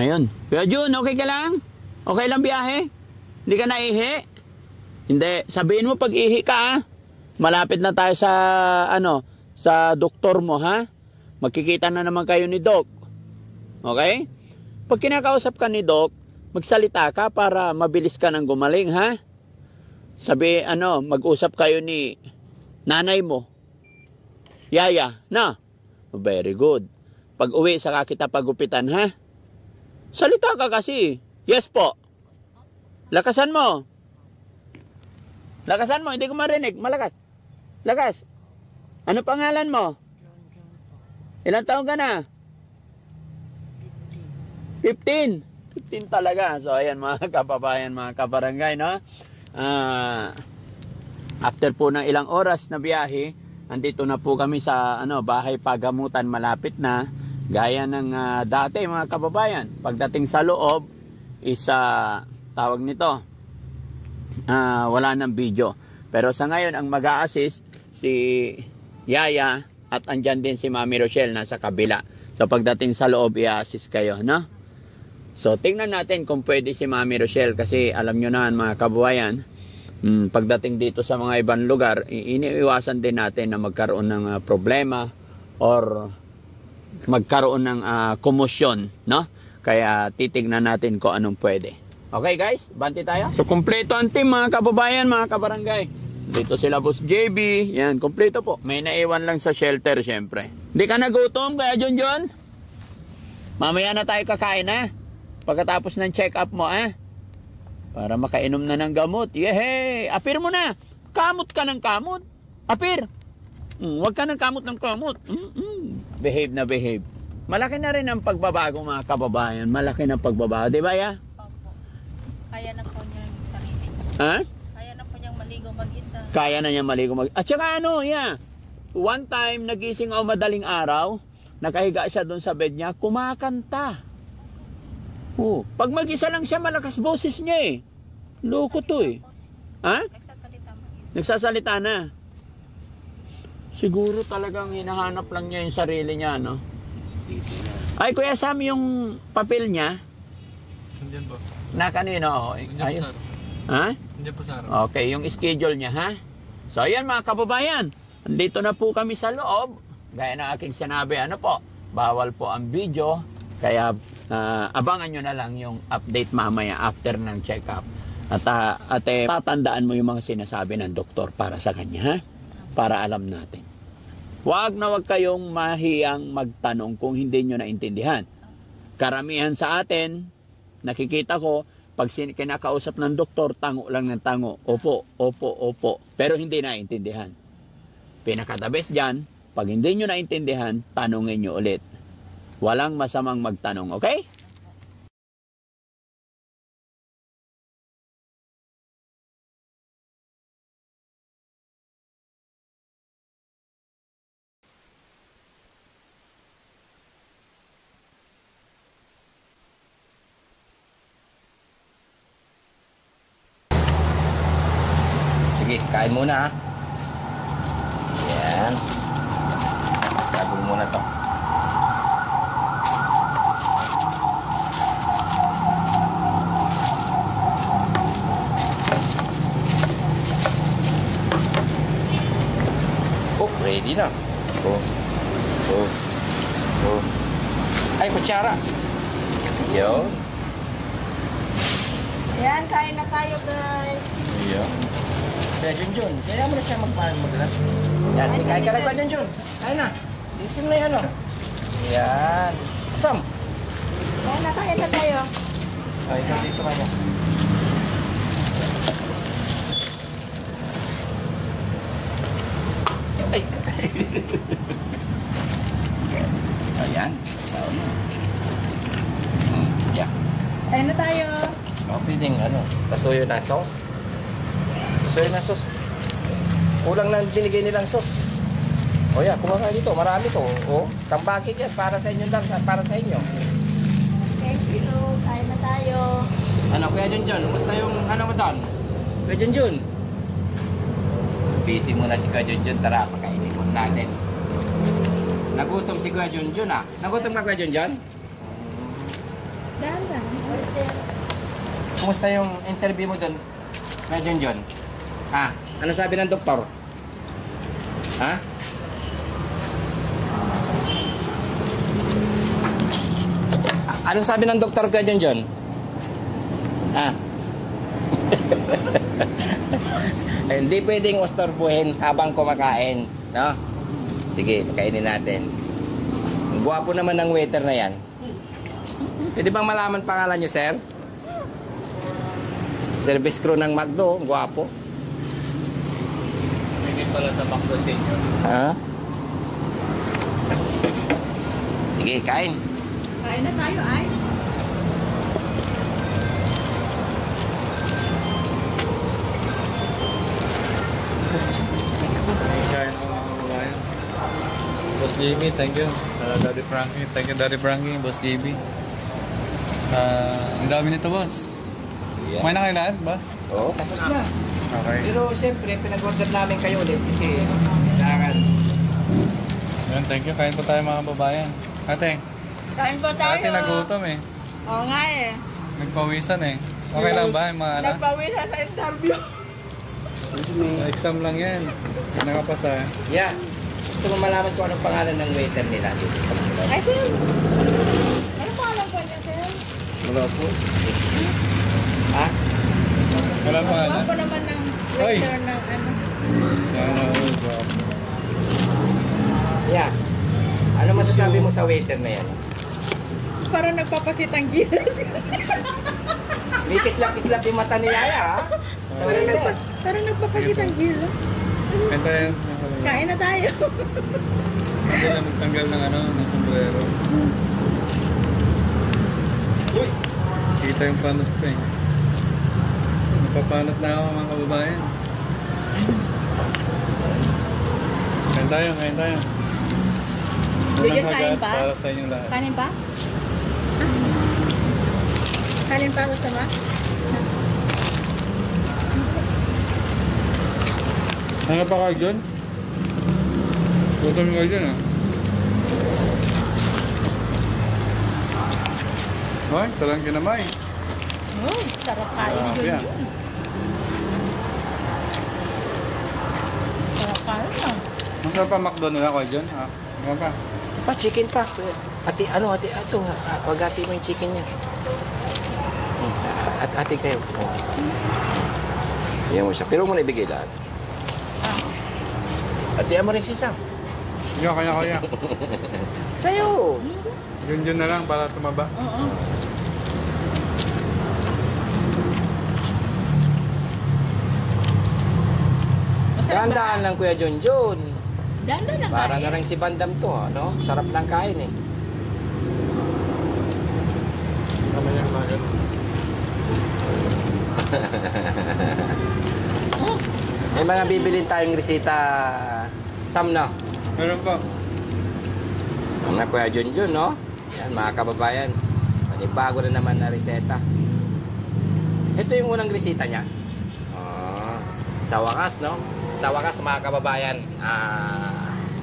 Ayun. Kuya Jun, okay ka lang? Okay lang biyahe? Hindi ka naihi? Hindi. Sabihin mo pag ihi ka, ha? Malapit na tayo sa, sa doktor mo, ha? Magkikita na naman kayo ni Doc. Okay? Pag kinakausap ka ni Doc, magsalita ka para mabilis ka nang gumaling, ha? Sabi, mag-usap kayo ni nanay mo. Yaya, na? Very good. Pag uwi, saka kita pagupitan, ha? Salita ka kasi. Yes po. Lakasan mo. Lakasan mo, hindi ko marinig. Malakas. Lakas. Ano pangalan mo? Ilang taon ka na? 15. 15 talaga. So, ayan mga kababayan, mga kabarangay, no? After po ng ilang oras na biyahe, andito na po kami sa bahay pagamutan, malapit na. Gaya ng dati mga kababayan. Pagdating sa loob, tawag nito, wala ng video. Pero sa ngayon, ang mag-a-assist si Yaya at andyan din si Mami Rochelle nasa kabila. So pagdating sa loob, i-assist kayo, no? So tingnan natin kung pwede si Mami Rochelle kasi alam nyo na mga kababayan, pagdating dito sa mga ibang lugar, iniiwasan din natin na magkaroon ng problema or magkaroon ng komosyon, no? Kaya titignan natin kung anong pwede. Okay guys, banti tayo. So kumpleto ang team mga kababayan, mga kabarangay. Dito sila Boss JB, yan, kumpleto po. May naiwan lang sa shelter syempre. Hindi ka nagutom kaya John? Mamaya na tayo kakain, ha? Pagkatapos ng check-up mo, para makainom na ng gamot. Yehey! Apir mo na. Kamot ka ng kamot. Apir. Huwag ka ng kamot ng kamot. Behave na behave. Malaki na rin ang pagbabago mga kababayan. Malaki na pagbabago. Di ba, ya? Opo. Kaya na po niya yung sarili. Ha? Kaya na po niyang maligo mag-isa. Kaya na niya maligo mag... At saka one time, nagising ako madaling araw, nakahiga siya doon sa bed niya, kumakanta. Pag mag-isa lang siya, malakas boses niya eh. Loko to eh. Ha? Nagsasalita mag-isa. Nagsasalita na. Siguro talagang hinahanap lang niya yung sarili niya, no? Ay, Kuya Sam, yung papel niya? Nandiyan po. Na kanino? Nandiyan po, Ayos. sir. Ha? Nandiyan po, sir. Okay, yung schedule niya, ha? So, ayan mga kababayan. Andito na po kami sa loob. Gaya ng aking sinabi, bawal po ang video. Kaya, abangan nyo na lang yung update mamaya after ng check-up. At tatandaan mo yung mga sinasabi ng doktor para sa kanya, ha? Para alam natin. Huwag na huwag kayong mahiyang magtanong kung hindi nyo naintindihan. Karamihan sa atin, nakikita ko, pag kinakausap ng doktor, tango lang ng tango. Opo, opo, opo. Pero hindi naintindihan. Pinaka-the best dyan, pag hindi nyo naintindihan, tanungin nyo ulit. Walang masamang magtanong, okay? Sige, kain muna ha. Yan. Sabog muna to. Ready na. Ay, kutsara. Yo. Ayan, kain na tayo guys. Yo. Kaya Junjun, kaya mo na siya maglas. Yan, sige, kain ka na ba Junjun? Kain na. Isin mo yan, Yan. Sam. Kain na tayo. Ay, ikaw dito ka niya. Ay. Ayan, saon mo. Yeah. Kain na tayo. Pwedeng pasuyo na sauce. Pasuyo na sauce. Kulang na binigay nilang sauce. O yan, kumuha ka dito. Marami to. Isang bucket yan. Para sa inyo lang. Para sa inyo. Thank you. Kain na tayo. Kuya Junjun? Kumusta yung mo doon? Kuya Junjun? Busy muna si Kuya Junjun. Tara, pakainin mo natin. Nagutom si Kuya Junjun Nagutom ka Kuya Junjun? Dahan-dahan. Kumusta yung interview mo doon? Kuya Junjun? Ha? Ano sabi ng doktor? Ha? Anong sabi ng doktor, Kuya Junjun? Ha? Hindi pwedeng ostorbuhin habang kumakain, no? Sige, pakainin natin. Ang gwapo naman ng waiter na yan. Pwede bang malaman pangalan niyo, sir? Service crew ng McDo, ang gwapo. Hindi pala sa McDo Senior. Ha? Sige, kain. Kain na tayo, ay. Kain mo mga kababayan. Boss JB, thank you. Daddy Frankie, thank you Daddy Frankie, Boss JB. Ang dami nito, boss. Kumain na kayo lahat, boss? Oo, tapos na. Okay. Pero siyempre, pinag-order namin kayo ulit kasi kailangan. Yan, thank you. Kain po tayo mga kababayan. Ate, Kain po tayo. ate nagutom eh. Oo nga eh. Nagpawisan eh. Okay lang ba yung mga anak? Nagpawisan sa interview. Exam lang yan. Nakapasa. Yeah. Gusto mo malaman kung anong pangalan ng waiter nila dito sa Manila? Ay, sir. Ano pa alam po niya, sir? Wala po. Ha? Wala pa Ano anak. po naman ng Ay. waiter ng ano? Yeah. Ano masasabi mo sa waiter na yan? Parang nagpapakitang gilas. May kislap-kislap yung mata ni Yaya, ha? Parang nagpapakitang gilas. Kain tayo. Kain na tayo. Hindi na magtanggal ng ano, ng sombrero. Uy! Kita yung panot ko eh. Napapanot na ako mga kababayan. Kain tayo, kain tayo. Bigyan Unang kain hagat pa? para sa inyong lahat. Kanin pa? Kanin pa gusto mo? Ano pa kayo dyan? Gutom kayo dyan ah. Ay, talang kinamay. Sarap kain Ah, yun yeah. yun. Sarap kain ah. Masarap pa McDo nila kayo dyan? Ah, ano pa? Pa, chicken pa. Ate, ano, ate, ito. Pag-ati mo yung chicken niya. At ate kayo. Iyan mo siya. Pero mo na ibigay lahat. Ate, mo rin sisang. Kaya, kaya. Sa'yo. Yun na lang para tumaba. Oo. Dahan-dahan lang, Kuya Junjun. Danda na Para kain. na lang si Bandam to, ano? Sarap lang kain eh. Kamay yung lagat. May mga bibilin tayong resita, Sam, no? Meron pa. Mga Kuya Junjun, no? Yan, mga kababayan. Bago na naman na reseta. Ito yung unang resita niya. Sa wakas, no? Sa wakas, mga kababayan,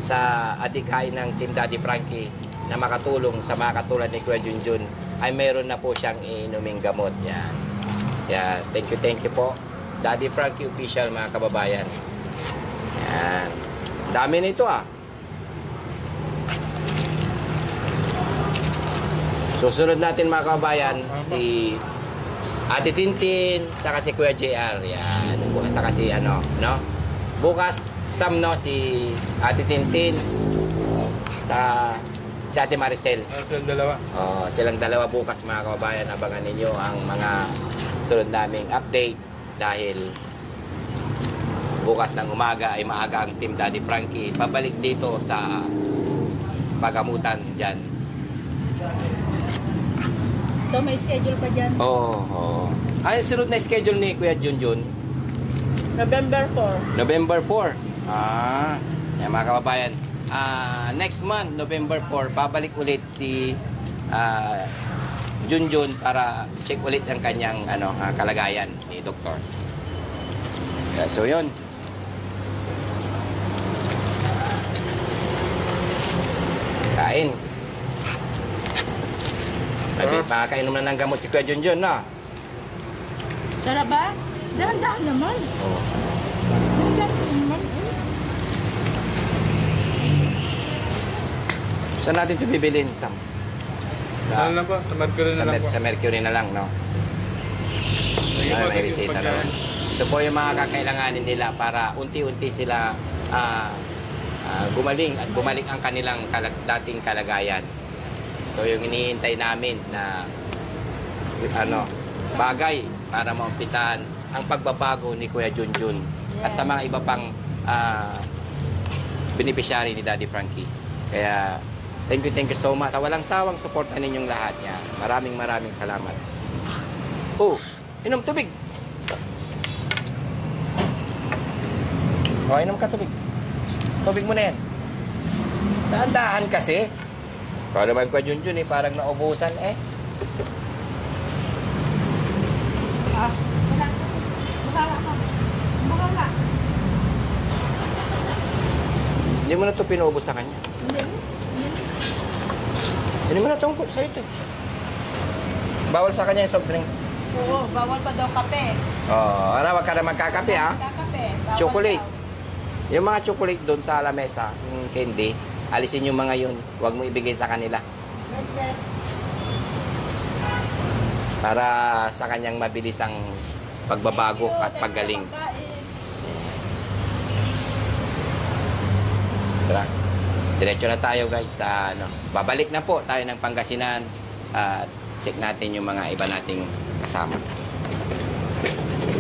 sa adikain ng Team Daddy Frankie na makatulong sa mga katulad ni Kuya Junjun, ay meron na po siyang inuming gamot. Yan. Yan. Thank you po. Daddy Frankie Official, mga kababayan. Yan. Dami nito ah. Susunod natin, mga kababayan, si Ate Tintin, saka si Kuya JR. Yan. Bukas saka si ano, no? Bukas, Sam, no? Si Ate Tintin, sa si Ate Maricel. Sila dalawa. Silang dalawa bukas, mga kababayan. Abangan ninyo ang mga sunod naming update dahil bukas ng umaga ay maaga ang Team Daddy Frankie pabalik dito sa pagamutan dyan. So may schedule pa dyan? Oo. Ay, sunod na schedule ni Kuya Junjun. November 4. November 4. Yan, mga kababayan. Next month, November 4, babalik ulit si Junjun para check ulit ang kanyang kalagayan ni Doktor. So, yun. Kain. Sabi, makakainom na ng gamot si Kuya Junjun, no? Sarap ba? Dahan-dahan naman. Oo. Dahan-dahan naman. Saan natin ito bibilin, Sam? Ano lang po? Sa Mercury na lang po. Sa Mercury na lang, no? Sige po, May thank you resita sa na. pagkain. Ito po yung mga kakailanganin nila para unti-unti sila gumaling at bumalik ang kanilang dating kalagayan. Ito yung iniintay namin na bagay para maumpisahan ang pagbabago ni Kuya Junjun at sa mga iba pang beneficiary ni Daddy Frankie. Kaya thank you so much. Walang sawang suporta ninyong lahat niya. Maraming salamat. Oh, inom tubig. O, inom ka tubig. Tubig mo na yan. Dahan-dahan kasi. Para naman Kuya Junjun parang naubusan eh. Hindi mo na ito pinuubos sa kanya. Hindi mo na itong cook sa'yo ito. Bawal sa kanya yung soft drinks. Oo, bawal pa daw kape. Oo, wag ka na magkakape ha. Kakape. Bawal Chocolate. daw. Yung mga chocolate doon sa lamesa, yung candy, alisin yung mga yun. Huwag mo ibigay sa kanila. Yes, sir. Para sa kanyang mabilis ang pagbabago at paggaling. Tara. Diretso na tayo guys sa babalik na po tayo ng Pangasinan at check natin yung mga iba nating kasama.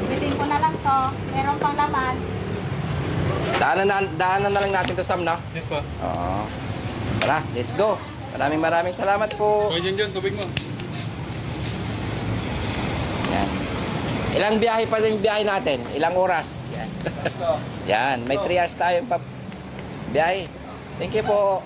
Bitin ko na lang to. Meron pang laman. Daanan na lang natin to, Sam, no? Yes po. Oo. Tara, let's go. Maraming salamat po. Kuya Junjun, tubig mo. Yan. Ilang biyahe pa rin yung biyahe natin? Ilang oras? Yan. Yan. May 3 hours tayong biyahe. Thank you po.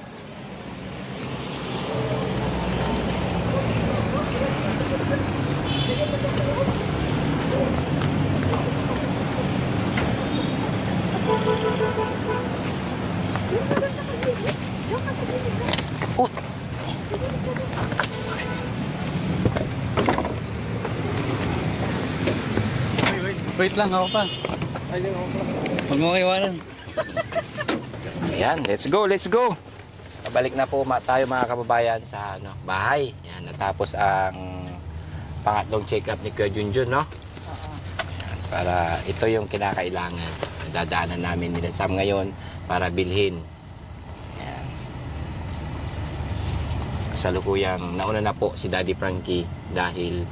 Wait lang, ako pa. Huwag mo kaiwanan. Ayan, let's go. Balik na po tayo mga kababayan sa bahay. Yan, natapos ang pangatlong check-up ni Kuya Junjun, no? Ayan, para ito yung kinakailangan. Dadaanan namin nila Sam ngayon para bilhin. Ayan. Kasalukuyang nauna na po si Daddy Frankie dahil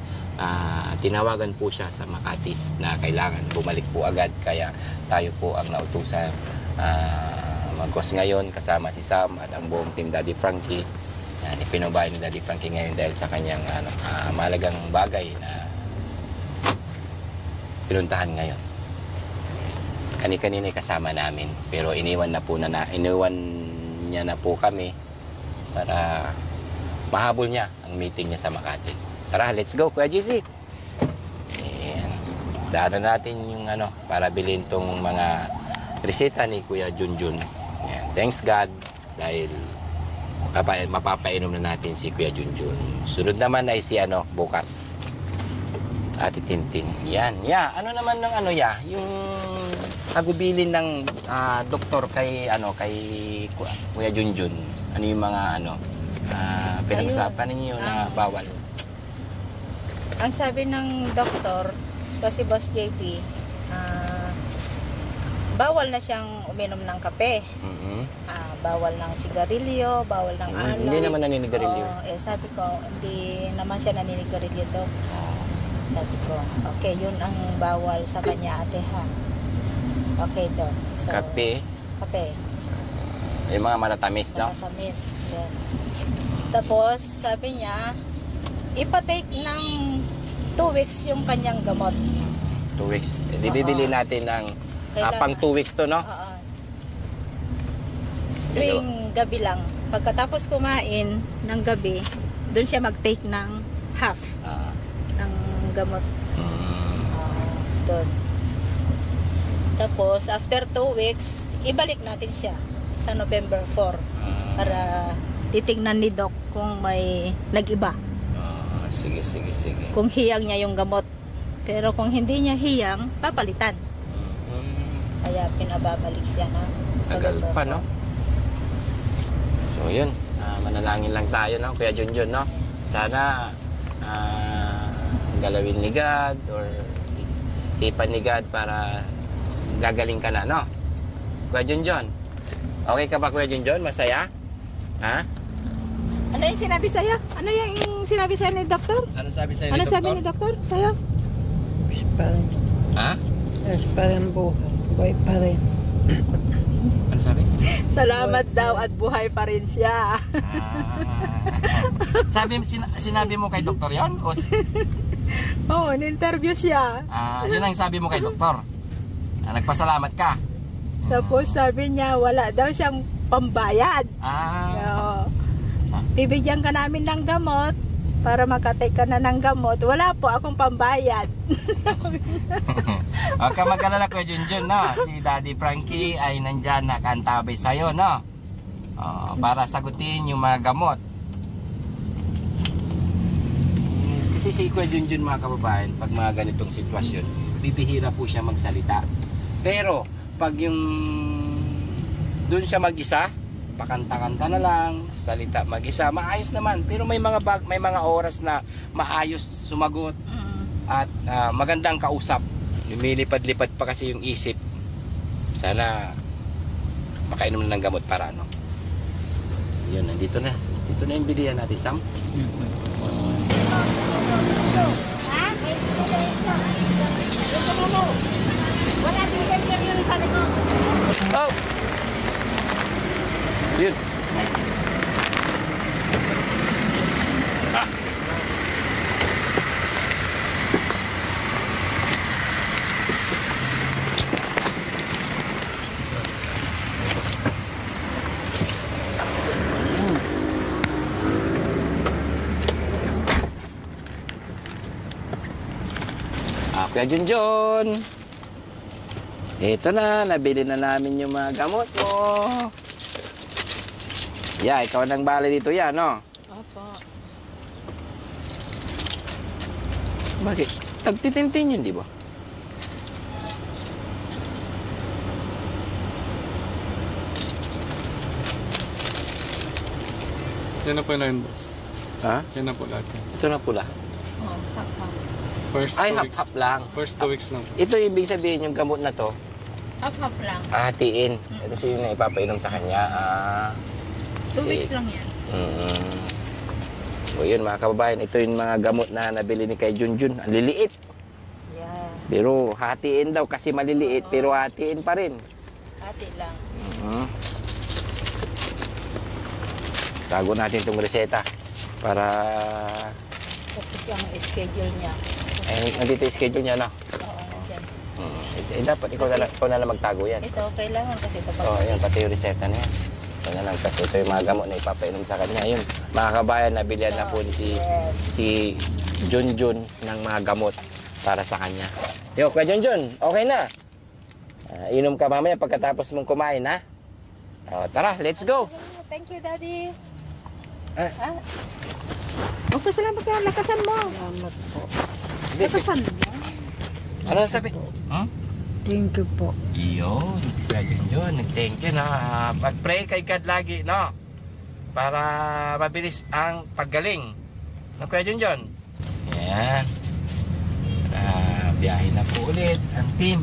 tinawagan po siya sa Makati na kailangan bumalik po agad. Kaya tayo po ang nautusan mag-host ngayon kasama si Sam at ang buong team Daddy Frankie. Ipinubay ni Daddy Frankie ngayon dahil sa kanyang mahalagang bagay na pinuntahan ngayon. Kani-kanina kasama namin pero iniwan niya na po kami para mahabol niya ang meeting niya sa Makati. Tara, let's go, Kuya GC. Ayan. Daanan natin yung para bilhin tong mga reseta ni Kuya Junjun. Ayan. Thanks God dahil mapapainom na natin si Kuya Junjun. Sunod naman ay si bukas. Ate Tintin. Yan. Ano naman ng yung nagubilin ng doktor kay Kuya Junjun. Ano yung mga pinag-usapan ninyo na bawal? Ang sabi ng doktor, si Boss JP, bawal na siyang uminom ng kape. Bawal ng sigarilyo, bawal ng alak. Hindi naman naninigarilyo. Sabi ko, hindi naman siya naninigarilyo to. Sabi ko, okay, yun ang bawal sa kanya ate ha. Okay doon. So, Kape. Yung mga matatamis, no? Matatamis. Yan. Tapos, sabi niya, ipatake ng 2 weeks yung kanyang gamot. 2 weeks. Bibili natin ng pang 2 weeks to, no? Oo. Tuwing gabi lang. Pagkatapos kumain ng gabi, doon siya mag-take ng half ng gamot. Doon. Tapos, after 2 weeks, ibalik natin siya sa November 4 para titignan ni Doc kung may nag-iba. Sige. Kung hiyang niya yung gamot. Pero kung hindi niya hiyang, papalitan. Kaya pinababalik siya na Tagal pa, no? So, yun. Manalangin lang tayo, no? Kuya Junjun, no? Sana galawin ni God or ipan ni God para gagaling ka na, no? Kuya Junjun, okay ka ba, Kuya Junjun? Masaya? Ha? Ano yung sinabi sa'yo? Ano yung sinabi sa'yo ni doktor? Ano sabi sa'yo Ano ni Doktor? sabi ni doktor sa'yo? Yes pa rin. Ha? Yes pa rin buhay. Buhay pa rin. Ano sabi? Salamat daw at buhay pa rin siya. Sinabi mo kay doktor yan? O, Oo, in-interview siya. yun ang sabi mo kay doktor? Nagpasalamat ka? Tapos sabi niya wala daw siyang pambayad. Oo. Bibigyan ka namin ng gamot para makatake ka na ng gamot. Wala po akong pambayad. Huwag ka mag-alala, Kuya Junjun, no? Si Daddy Frankie ay nandyan nakaantabay sa'yo, no? Para sagutin yung mga gamot. Kasi si Kuya Junjun, mga kababayan, pag mga ganitong sitwasyon, bibihira po siya magsalita. Pero pag yung doon siya mag-isa, pakanta-kanta na lang, salita mag-isa, maayos naman. Pero may mga oras na maayos sumagot at magandang kausap. Lumilipad-lipad pa kasi yung isip. Sana makainom na ng gamot para ano. Yun, nandito na. Dito na yung bilihan natin, Sam. Yes, sir. Wala din yung sa likod. Oh! Yun. Kuya Junjun, ito na, nabili na namin yung mga gamot mo. Yeah, ikaw nang bala dito yan, no? Opo. Bakit? Tagtitintin yun, di ba? Yan na po yun, boss. Ha? Yan na po lahat yan. Ito na pula. Oh, tapa. First Ay, 2 weeks. hap-hap lang. First 2 weeks lang po. Ito ibig sabihin yung gamot na to, Half-half lang. hatiin. Ito siya yung ipapainom sa kanya. 2 weeks lang yan. So yun, mga kababayan, ito yung mga gamot na nabili ni kay Junjun. Ang liliit. Yeah. Pero hatiin daw kasi maliliit, pero hatiin pa rin. Hati lang. Tago natin itong reseta para Tapos yung schedule niya. nandito yung schedule niya, no? Oo, nandyan. Dapat ikaw na lang magtago yan. Ito, kailangan kasi ito Oo, yan, pati yung reseta na yan. Ito na lang, kasi ito yung mga gamot na ipapainom sa kanya. Yun, mga kabayan, nabilihan na po ni si Junjun ng mga gamot para sa kanya. Yo, Kuya Junjun, okay na. Inom ka mamaya pagkatapos mong kumain, ha? Tara, let's go. Thank you, Daddy. Ah. Magpasalamat ka, lakasan mo. Salamat po. Lakasan mo. Ano sabi? Thank you po. Iyon, si Kuya Junjun, nag-thank you na. Pag-pray kay God lagi, no? Para mabilis ang paggaling. No, Kuya Junjun? Yan. Biyahe na po ulit ang team.